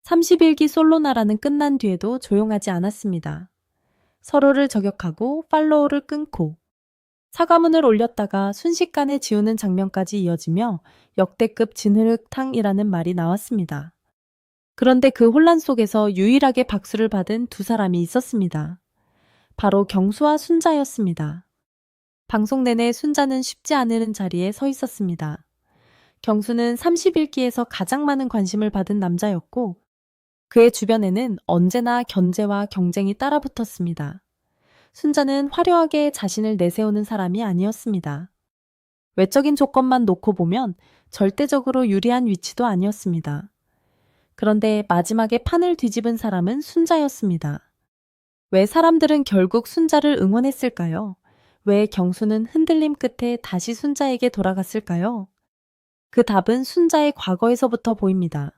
30일기 솔로나라는 끝난 뒤에도 조용하지 않았습니다. 서로를 저격하고 팔로우를 끊고 사과문을 올렸다가 순식간에 지우는 장면까지 이어지며 역대급 진흙탕이라는 말이 나왔습니다. 그런데 그 혼란 속에서 유일하게 박수를 받은 두 사람이 있었습니다. 바로 경수와 순자였습니다. 방송 내내 순자는 쉽지 않은 자리에 서 있었습니다. 경수는 30일기에서 가장 많은 관심을 받은 남자였고 그의 주변에는 언제나 견제와 경쟁이 따라붙었습니다. 순자는 화려하게 자신을 내세우는 사람이 아니었습니다. 외적인 조건만 놓고 보면 절대적으로 유리한 위치도 아니었습니다. 그런데 마지막에 판을 뒤집은 사람은 순자였습니다. 왜 사람들은 결국 순자를 응원했을까요? 왜 경수는 흔들림 끝에 다시 순자에게 돌아갔을까요? 그 답은 순자의 과거에서부터 보입니다.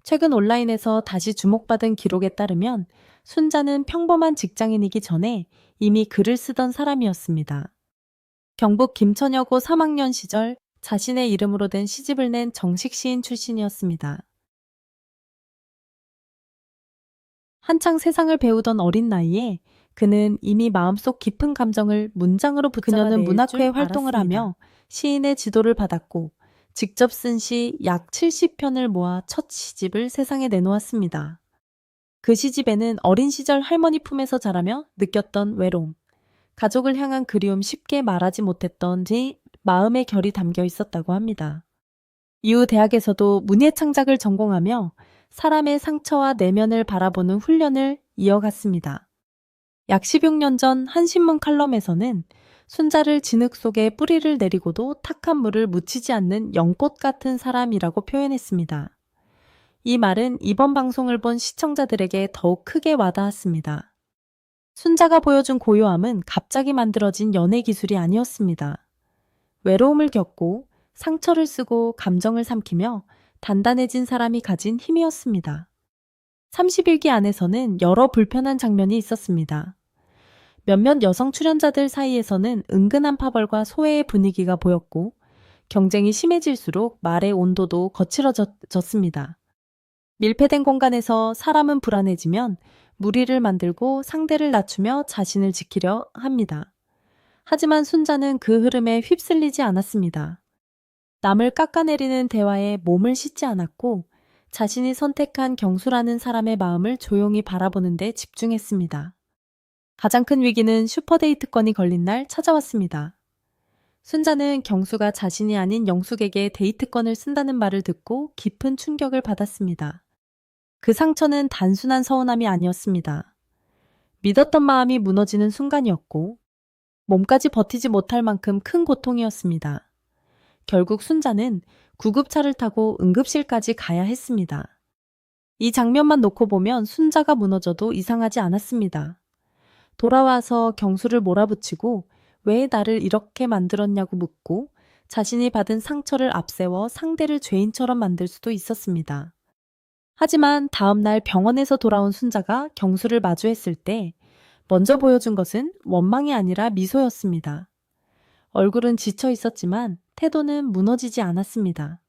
최근 온라인에서 다시 주목받은 기록에 따르면 순자는 평범한 직장인이기 전에 이미 글을 쓰던 사람이었습니다. 경북 김천여고 3학년 시절 자신의 이름으로 된 시집을 낸 정식 시인 출신이었습니다. 한창 세상을 배우던 어린 나이에 그는 이미 마음속 깊은 감정을 문장으로 붙잡아낼 그녀는 문학회 활동을 하며 시인의 지도를 받았고 직접 쓴 시 약 70편을 모아 첫 시집을 세상에 내놓았습니다. 그 시집에는 어린 시절 할머니 품에서 자라며 느꼈던 외로움, 가족을 향한 그리움 쉽게 말하지 못했던 마음의 결이 담겨 있었다고 합니다. 이후 대학에서도 문예 창작을 전공하며 사람의 상처와 내면을 바라보는 훈련을 이어갔습니다. 약 16년 전 한 신문 칼럼에서는 순자를 진흙 속에 뿌리를 내리고도 탁한 물을 묻히지 않는 연꽃 같은 사람이라고 표현했습니다. 이 말은 이번 방송을 본 시청자들에게 더욱 크게 와닿았습니다. 순자가 보여준 고요함은 갑자기 만들어진 연애 기술이 아니었습니다. 외로움을 겪고 상처를 쓰고 감정을 삼키며 단단해진 사람이 가진 힘이었습니다. 30일기 안에서는 여러 불편한 장면이 있었습니다. 몇몇 여성 출연자들 사이에서는 은근한 파벌과 소외의 분위기가 보였고 경쟁이 심해질수록 말의 온도도 거칠어졌습니다. 밀폐된 공간에서 사람은 불안해지면 무리를 만들고 상대를 낮추며 자신을 지키려 합니다. 하지만 순자는 그 흐름에 휩쓸리지 않았습니다. 남을 깎아내리는 대화에 몸을 싣지 않았고 자신이 선택한 경수라는 사람의 마음을 조용히 바라보는 데 집중했습니다. 가장 큰 위기는 슈퍼데이트권이 걸린 날 찾아왔습니다. 순자는 경수가 자신이 아닌 영숙에게 데이트권을 쓴다는 말을 듣고 깊은 충격을 받았습니다. 그 상처는 단순한 서운함이 아니었습니다. 믿었던 마음이 무너지는 순간이었고 몸까지 버티지 못할 만큼 큰 고통이었습니다. 결국 순자는 구급차를 타고 응급실까지 가야 했습니다. 이 장면만 놓고 보면 순자가 무너져도 이상하지 않았습니다. 돌아와서 경수를 몰아붙이고 왜 나를 이렇게 만들었냐고 묻고 자신이 받은 상처를 앞세워 상대를 죄인처럼 만들 수도 있었습니다. 하지만 다음 날 병원에서 돌아온 순자가 경수를 마주했을 때 먼저 보여준 것은 원망이 아니라 미소였습니다. 얼굴은 지쳐 있었지만 태도는 무너지지 않았습니다.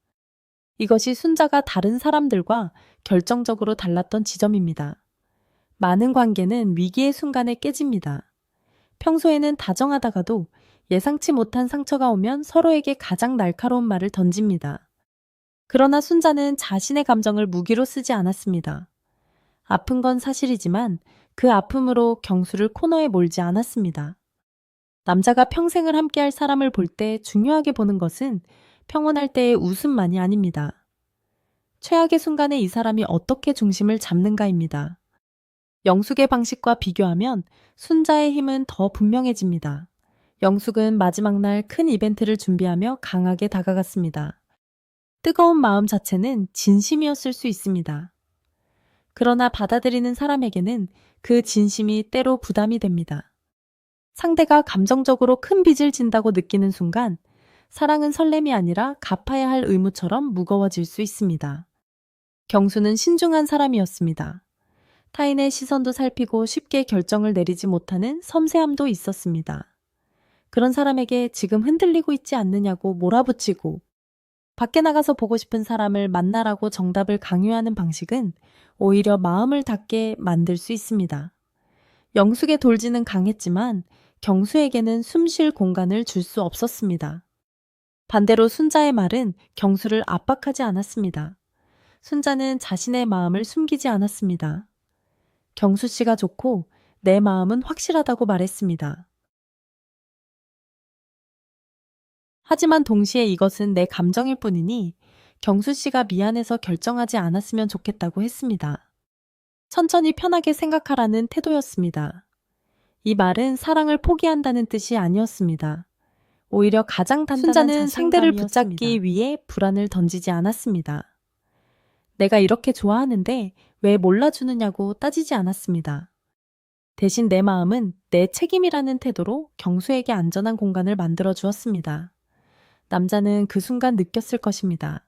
이것이 순자가 다른 사람들과 결정적으로 달랐던 지점입니다. 많은 관계는 위기의 순간에 깨집니다. 평소에는 다정하다가도 예상치 못한 상처가 오면 서로에게 가장 날카로운 말을 던집니다. 그러나 순자는 자신의 감정을 무기로 쓰지 않았습니다. 아픈 건 사실이지만 그 아픔으로 경수를 코너에 몰지 않았습니다. 남자가 평생을 함께할 사람을 볼 때 중요하게 보는 것은 평온할 때의 웃음만이 아닙니다. 최악의 순간에 이 사람이 어떻게 중심을 잡는가입니다. 영숙의 방식과 비교하면 순자의 힘은 더 분명해집니다. 영숙은 마지막 날 큰 이벤트를 준비하며 강하게 다가갔습니다. 뜨거운 마음 자체는 진심이었을 수 있습니다. 그러나 받아들이는 사람에게는 그 진심이 때로 부담이 됩니다. 상대가 감정적으로 큰 빚을 진다고 느끼는 순간 사랑은 설렘이 아니라 갚아야 할 의무처럼 무거워질 수 있습니다. 경수는 신중한 사람이었습니다. 타인의 시선도 살피고 쉽게 결정을 내리지 못하는 섬세함도 있었습니다. 그런 사람에게 지금 흔들리고 있지 않느냐고 몰아붙이고 밖에 나가서 보고 싶은 사람을 만나라고 정답을 강요하는 방식은 오히려 마음을 닫게 만들 수 있습니다. 영숙의 돌지는 강했지만 경수에게는 숨쉴 공간을 줄 수 없었습니다. 반대로 순자의 말은 경수를 압박하지 않았습니다. 순자는 자신의 마음을 숨기지 않았습니다. 경수 씨가 좋고 내 마음은 확실하다고 말했습니다. 하지만 동시에 이것은 내 감정일 뿐이니 경수 씨가 미안해서 결정하지 않았으면 좋겠다고 했습니다. 천천히 편하게 생각하라는 태도였습니다. 이 말은 사랑을 포기한다는 뜻이 아니었습니다. 오히려 가장 단단한 순자는 상대를 붙잡기 위해 불안을 던지지 않았습니다. 내가 이렇게 좋아하는데 왜 몰라주느냐고 따지지 않았습니다. 대신 내 마음은 내 책임이라는 태도로 경수에게 안전한 공간을 만들어 주었습니다. 남자는 그 순간 느꼈을 것입니다.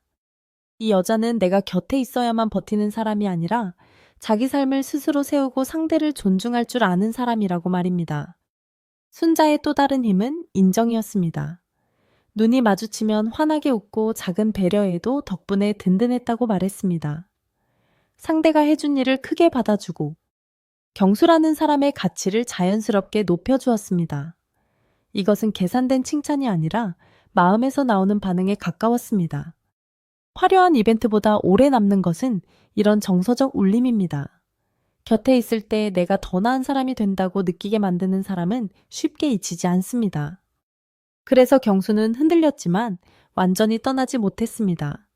이 여자는 내가 곁에 있어야만 버티는 사람이 아니라 자기 삶을 스스로 세우고 상대를 존중할 줄 아는 사람이라고 말입니다. 순자의 또 다른 힘은 인정이었습니다. 눈이 마주치면 환하게 웃고 작은 배려에도 덕분에 든든했다고 말했습니다. 상대가 해준 일을 크게 받아주고 경수라는 사람의 가치를 자연스럽게 높여주었습니다. 이것은 계산된 칭찬이 아니라 마음에서 나오는 반응에 가까웠습니다. 화려한 이벤트보다 오래 남는 것은 이런 정서적 울림입니다. 곁에 있을 때 내가 더 나은 사람이 된다고 느끼게 만드는 사람은 쉽게 잊히지 않습니다. 그래서 경수는 흔들렸지만 완전히 떠나지 못했습니다.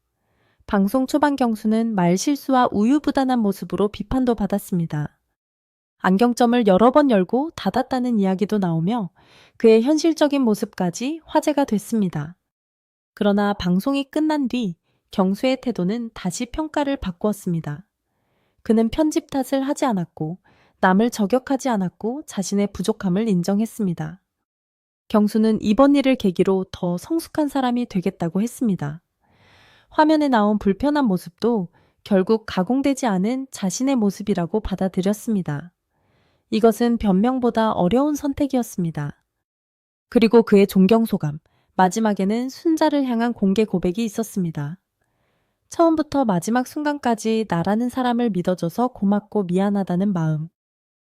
방송 초반 경수는 말실수와 우유부단한 모습으로 비판도 받았습니다. 안경점을 여러 번 열고 닫았다는 이야기도 나오며 그의 현실적인 모습까지 화제가 됐습니다. 그러나 방송이 끝난 뒤 경수의 태도는 다시 평가를 바꾸었습니다. 그는 편집 탓을 하지 않았고 남을 저격하지 않았고 자신의 부족함을 인정했습니다. 경수는 이번 일을 계기로 더 성숙한 사람이 되겠다고 했습니다. 화면에 나온 불편한 모습도 결국 가공되지 않은 자신의 모습이라고 받아들였습니다. 이것은 변명보다 어려운 선택이었습니다. 그리고 그의 존경소감, 마지막에는 순자를 향한 공개 고백이 있었습니다. 처음부터 마지막 순간까지 나라는 사람을 믿어줘서 고맙고 미안하다는 마음.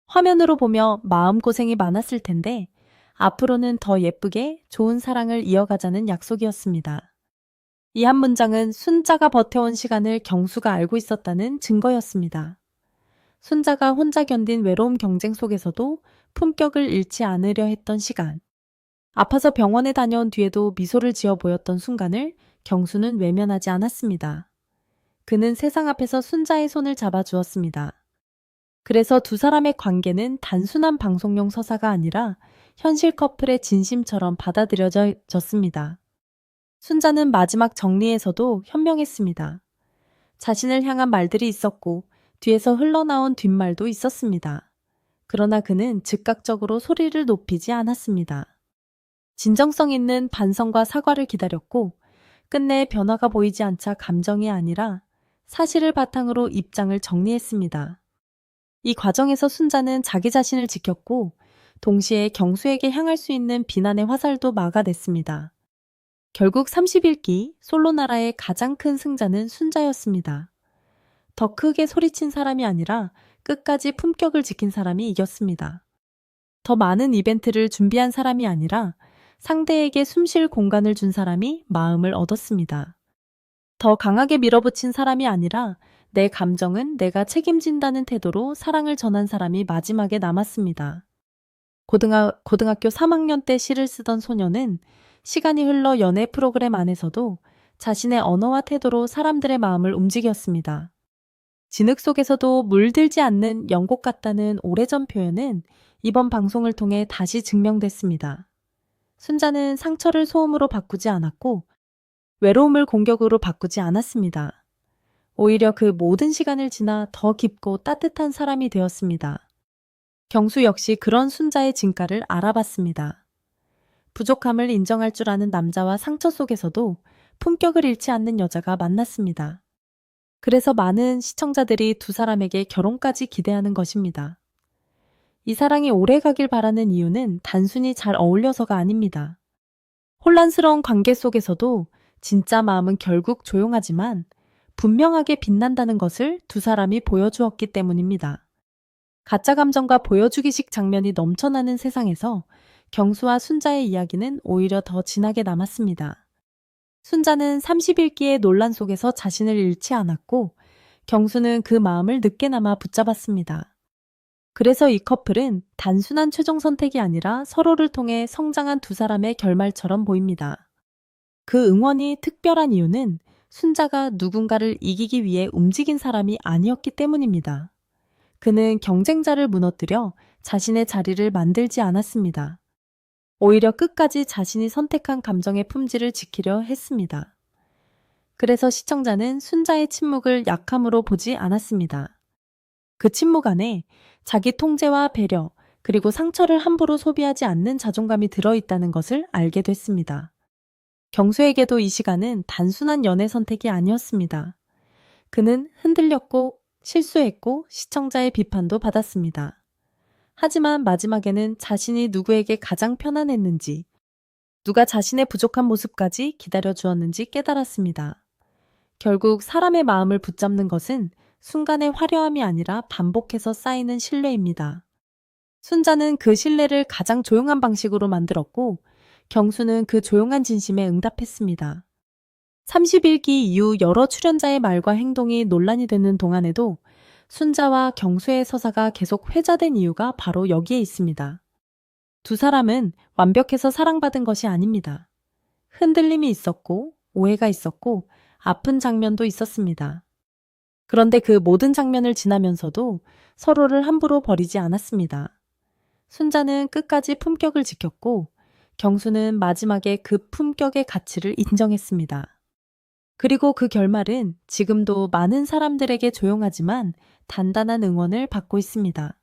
화면으로 보며 마음고생이 많았을 텐데 앞으로는 더 예쁘게 좋은 사랑을 이어가자는 약속이었습니다. 이 한 문장은 순자가 버텨온 시간을 경수가 알고 있었다는 증거였습니다. 순자가 혼자 견딘 외로움 경쟁 속에서도 품격을 잃지 않으려 했던 시간. 아파서 병원에 다녀온 뒤에도 미소를 지어 보였던 순간을 경수는 외면하지 않았습니다. 그는 세상 앞에서 순자의 손을 잡아주었습니다. 그래서 두 사람의 관계는 단순한 방송용 서사가 아니라 현실 커플의 진심처럼 받아들여졌습니다. 순자는 마지막 정리에서도 현명했습니다. 자신을 향한 말들이 있었고 뒤에서 흘러나온 뒷말도 있었습니다. 그러나 그는 즉각적으로 소리를 높이지 않았습니다. 진정성 있는 반성과 사과를 기다렸고 끝내 변화가 보이지 않자 감정이 아니라 사실을 바탕으로 입장을 정리했습니다. 이 과정에서 순자는 자기 자신을 지켰고 동시에 경수에게 향할 수 있는 비난의 화살도 막아냈습니다. 결국 31기 솔로나라의 가장 큰 승자는 순자였습니다. 더 크게 소리친 사람이 아니라 끝까지 품격을 지킨 사람이 이겼습니다. 더 많은 이벤트를 준비한 사람이 아니라 상대에게 숨쉴 공간을 준 사람이 마음을 얻었습니다. 더 강하게 밀어붙인 사람이 아니라 내 감정은 내가 책임진다는 태도로 사랑을 전한 사람이 마지막에 남았습니다. 고등학교 3학년 때 시를 쓰던 소녀는 시간이 흘러 연애 프로그램 안에서도 자신의 언어와 태도로 사람들의 마음을 움직였습니다. 진흙 속에서도 물들지 않는 연꽃 같다는 오래전 표현은 이번 방송을 통해 다시 증명됐습니다. 순자는 상처를 소음으로 바꾸지 않았고 외로움을 공격으로 바꾸지 않았습니다. 오히려 그 모든 시간을 지나 더 깊고 따뜻한 사람이 되었습니다. 경수 역시 그런 순자의 진가를 알아봤습니다. 부족함을 인정할 줄 아는 남자와 상처 속에서도 품격을 잃지 않는 여자가 만났습니다. 그래서 많은 시청자들이 두 사람에게 결혼까지 기대하는 것입니다. 이 사랑이 오래 가길 바라는 이유는 단순히 잘 어울려서가 아닙니다. 혼란스러운 관계 속에서도 진짜 마음은 결국 조용하지만 분명하게 빛난다는 것을 두 사람이 보여주었기 때문입니다. 가짜 감정과 보여주기식 장면이 넘쳐나는 세상에서 경수와 순자의 이야기는 오히려 더 진하게 남았습니다. 순자는 30일기의 논란 속에서 자신을 잃지 않았고 경수는 그 마음을 늦게나마 붙잡았습니다. 그래서 이 커플은 단순한 최종 선택이 아니라 서로를 통해 성장한 두 사람의 결말처럼 보입니다. 그 응원이 특별한 이유는 순자가 누군가를 이기기 위해 움직인 사람이 아니었기 때문입니다. 그는 경쟁자를 무너뜨려 자신의 자리를 만들지 않았습니다. 오히려 끝까지 자신이 선택한 감정의 품질을 지키려 했습니다. 그래서 시청자는 순자의 침묵을 약함으로 보지 않았습니다. 그 침묵 안에 자기 통제와 배려, 그리고 상처를 함부로 소비하지 않는 자존감이 들어있다는 것을 알게 됐습니다. 경수에게도 이 시간은 단순한 연애 선택이 아니었습니다. 그는 흔들렸고 실수했고 시청자의 비판도 받았습니다. 하지만 마지막에는 자신이 누구에게 가장 편안했는지, 누가 자신의 부족한 모습까지 기다려주었는지 깨달았습니다. 결국 사람의 마음을 붙잡는 것은 순간의 화려함이 아니라 반복해서 쌓이는 신뢰입니다. 순자는 그 신뢰를 가장 조용한 방식으로 만들었고 경수는 그 조용한 진심에 응답했습니다. 30일기 이후 여러 출연자의 말과 행동이 논란이 되는 동안에도 순자와 경수의 서사가 계속 회자된 이유가 바로 여기에 있습니다. 두 사람은 완벽해서 사랑받은 것이 아닙니다. 흔들림이 있었고 오해가 있었고 아픈 장면도 있었습니다. 그런데 그 모든 장면을 지나면서도 서로를 함부로 버리지 않았습니다. 순자는 끝까지 품격을 지켰고 경수는 마지막에 그 품격의 가치를 인정했습니다. 그리고 그 결말은 지금도 많은 사람들에게 조용하지만 단단한 응원을 받고 있습니다.